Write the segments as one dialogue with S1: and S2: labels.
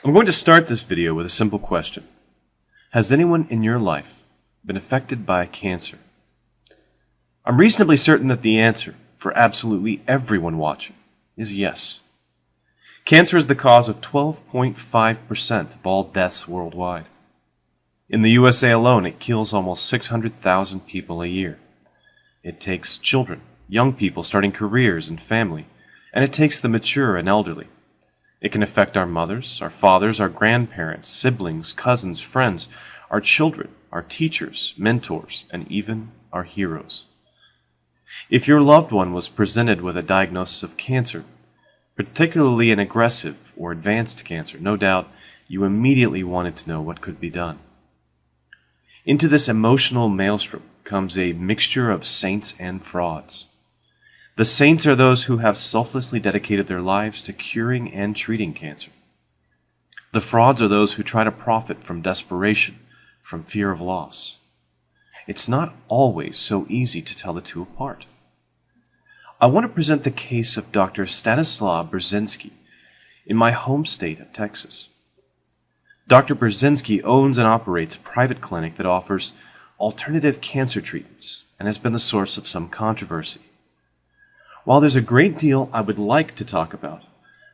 S1: I'm going to start this video with a simple question. Has anyone in your life been affected by cancer? I'm reasonably certain that the answer, for absolutely everyone watching, is yes. Cancer is the cause of 12.5% of all deaths worldwide. In the USA alone, it kills almost 600,000 people a year. It takes children, young people starting careers and family, and it takes the mature and elderly. It can affect our mothers, our fathers, our grandparents, siblings, cousins, friends, our children, our teachers, mentors, and even our heroes. If your loved one was presented with a diagnosis of cancer, particularly an aggressive or advanced cancer, no doubt you immediately wanted to know what could be done. Into this emotional maelstrom comes a mixture of saints and frauds. The saints are those who have selflessly dedicated their lives to curing and treating cancer. The frauds are those who try to profit from desperation, from fear of loss. It's not always so easy to tell the two apart. I want to present the case of Dr. Stanislaw Burzynski in my home state of Texas. Dr. Burzynski owns and operates a private clinic that offers alternative cancer treatments and has been the source of some controversy. While there's a great deal I would like to talk about,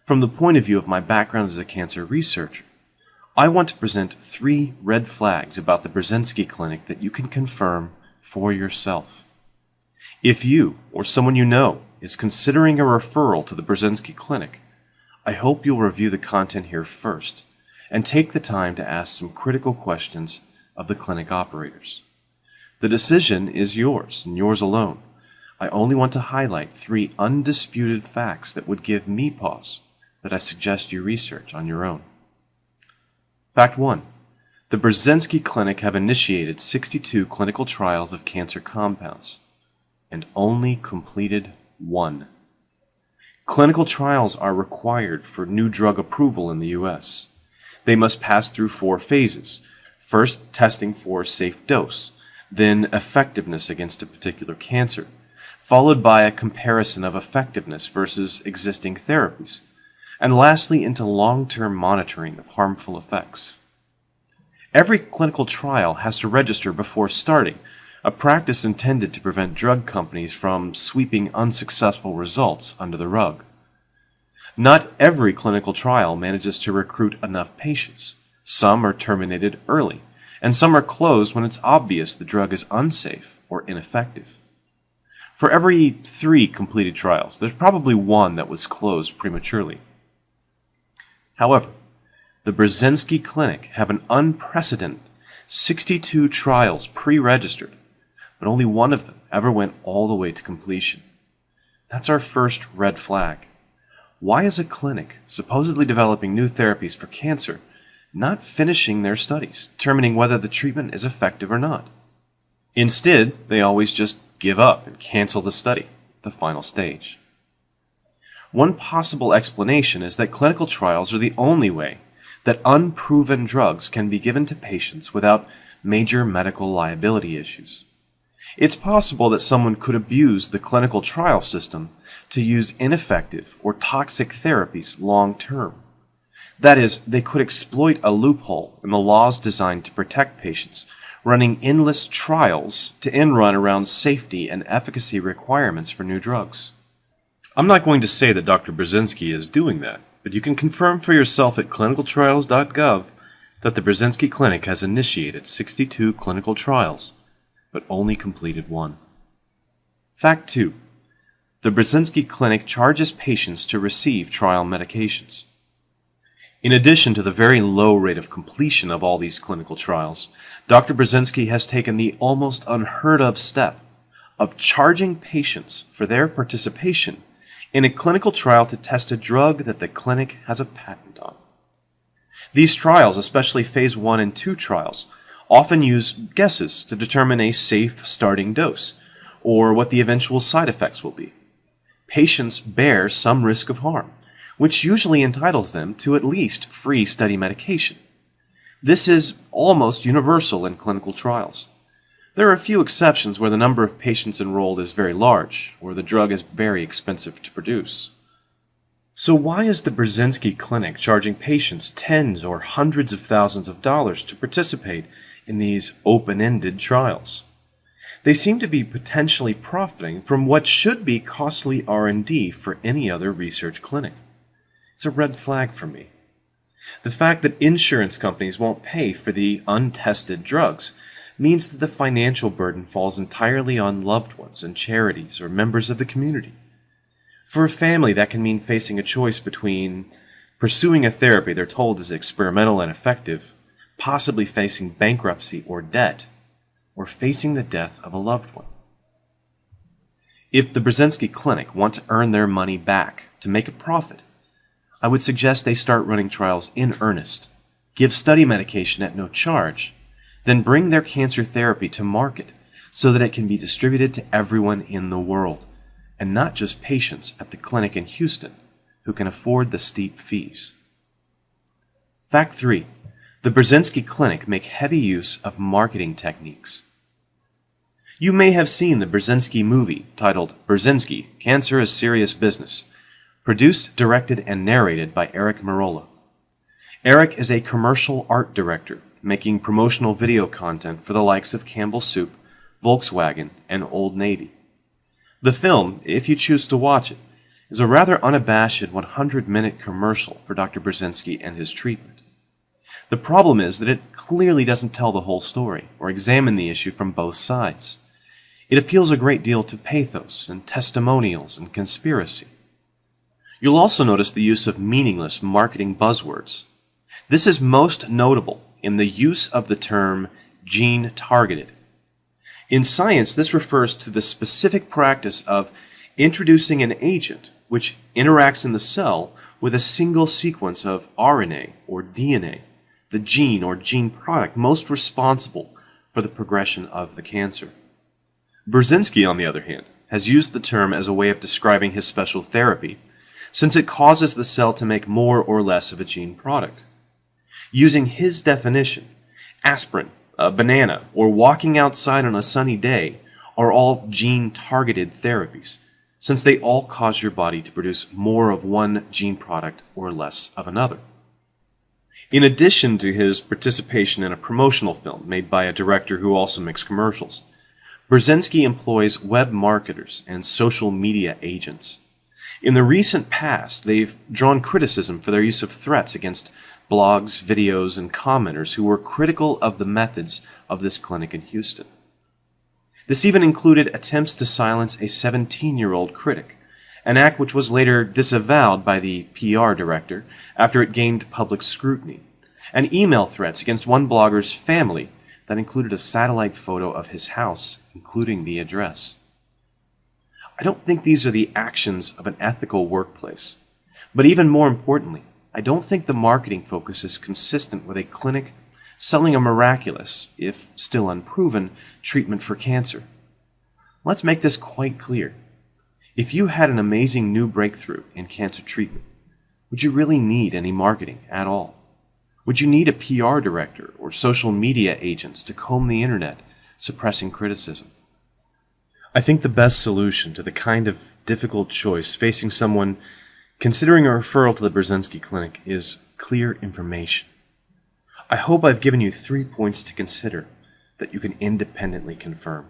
S1: from the point of view of my background as a cancer researcher, I want to present 3 red flags about the Burzynski Clinic that you can confirm for yourself. If you, or someone you know, is considering a referral to the Burzynski Clinic, I hope you'll review the content here first and take the time to ask some critical questions of the clinic operators. The decision is yours and yours alone. I only want to highlight 3 undisputed facts that would give me pause that I suggest you research on your own. Fact 1. The Burzynski Clinic have initiated 62 clinical trials of cancer compounds and only completed 1. Clinical trials are required for new drug approval in the U.S. They must pass through 4 phases. First, testing for safe dose, then effectiveness against a particular cancer, followed by a comparison of effectiveness versus existing therapies, and lastly into long-term monitoring of harmful effects. Every clinical trial has to register before starting, a practice intended to prevent drug companies from sweeping unsuccessful results under the rug. Not every clinical trial manages to recruit enough patients. Some are terminated early, and some are closed when it's obvious the drug is unsafe or ineffective. For every 3 completed trials, there's probably 1 that was closed prematurely. However, the Burzynski Clinic have an unprecedented 62 trials pre-registered, but only 1 of them ever went all the way to completion. That's our first red flag. Why is a clinic supposedly developing new therapies for cancer not finishing their studies, determining whether the treatment is effective or not? Instead, they always just give up and cancel the study, the final stage. One possible explanation is that clinical trials are the only way that unproven drugs can be given to patients without major medical liability issues. It's possible that someone could abuse the clinical trial system to use ineffective or toxic therapies long term. That is, they could exploit a loophole in the laws designed to protect patients, running endless trials to end run around safety and efficacy requirements for new drugs. I'm not going to say that Dr. Burzynski is doing that, but you can confirm for yourself at clinicaltrials.gov that the Burzynski Clinic has initiated 62 clinical trials, but only completed 1. Fact 2. The Burzynski Clinic charges patients to receive trial medications. In addition to the very low rate of completion of all these clinical trials, Dr. Burzynski has taken the almost unheard of step of charging patients for their participation in a clinical trial to test a drug that the clinic has a patent on. These trials, especially phase 1 and 2 trials, often use guesses to determine a safe starting dose or what the eventual side effects will be. Patients bear some risk of harm, which usually entitles them to at least free study medication. This is almost universal in clinical trials. There are a few exceptions where the number of patients enrolled is very large, or the drug is very expensive to produce. So why is the Brzezinski Clinic charging patients tens or hundreds of thousands of dollars to participate in these open-ended trials? They seem to be potentially profiting from what should be costly R&D for any other research clinic. It's a red flag for me. The fact that insurance companies won't pay for the untested drugs means that the financial burden falls entirely on loved ones and charities or members of the community. For a family, that can mean facing a choice between pursuing a therapy they're told is experimental and effective, possibly facing bankruptcy or debt, or facing the death of a loved one. If the Brzezinski Clinic want to earn their money back to make a profit, I would suggest they start running trials in earnest, give study medication at no charge, then bring their cancer therapy to market so that it can be distributed to everyone in the world, and not just patients at the clinic in Houston who can afford the steep fees. Fact 3. The Brzezinski Clinic make heavy use of marketing techniques. You may have seen the Brzezinski movie titled Brzezinski, Cancer is Serious Business, produced, directed, and narrated by Eric Merola. Eric is a commercial art director making promotional video content for the likes of Campbell Soup, Volkswagen, and Old Navy. The film, if you choose to watch it, is a rather unabashed 100-minute commercial for Dr. Brzezinski and his treatment. The problem is that it clearly doesn't tell the whole story or examine the issue from both sides. It appeals a great deal to pathos and testimonials and conspiracy. You'll also notice the use of meaningless marketing buzzwords. This is most notable in the use of the term gene-targeted. In science, this refers to the specific practice of introducing an agent which interacts in the cell with a single sequence of RNA or DNA, the gene or gene product most responsible for the progression of the cancer. Brzezinski, on the other hand, has used the term as a way of describing his special therapy, since it causes the cell to make more or less of a gene product. Using his definition, aspirin, a banana, or walking outside on a sunny day are all gene-targeted therapies, since they all cause your body to produce more of one gene product or less of another. In addition to his participation in a promotional film made by a director who also makes commercials, Brzezinski employs web marketers and social media agents. In the recent past, they've drawn criticism for their use of threats against blogs, videos, and commenters who were critical of the methods of this clinic in Houston. This even included attempts to silence a 17-year-old critic, an act which was later disavowed by the PR director after it gained public scrutiny, and email threats against one blogger's family that included a satellite photo of his house, including the address. I don't think these are the actions of an ethical workplace, but even more importantly, I don't think the marketing focus is consistent with a clinic selling a miraculous, if still unproven, treatment for cancer. Let's make this quite clear. If you had an amazing new breakthrough in cancer treatment, would you really need any marketing at all? Would you need a PR director or social media agents to comb the internet, suppressing criticism? I think the best solution to the kind of difficult choice facing someone considering a referral to the Brzezinski Clinic is clear information. I hope I've given you 3 points to consider that you can independently confirm.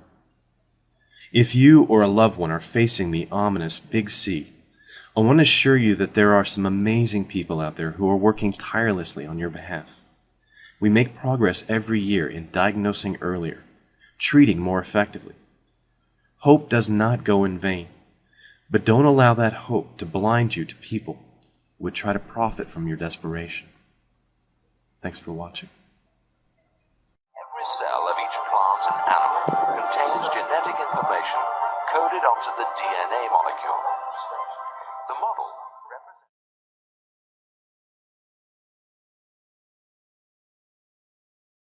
S1: If you or a loved one are facing the ominous Big C, I want to assure you that there are some amazing people out there who are working tirelessly on your behalf. We make progress every year in diagnosing earlier, treating more effectively. Hope does not go in vain, but don't allow that hope to blind you to people who would try to profit from your desperation. Thanks for watching.
S2: Every cell of each plant and animal contains genetic information coded onto the DNA molecule. The model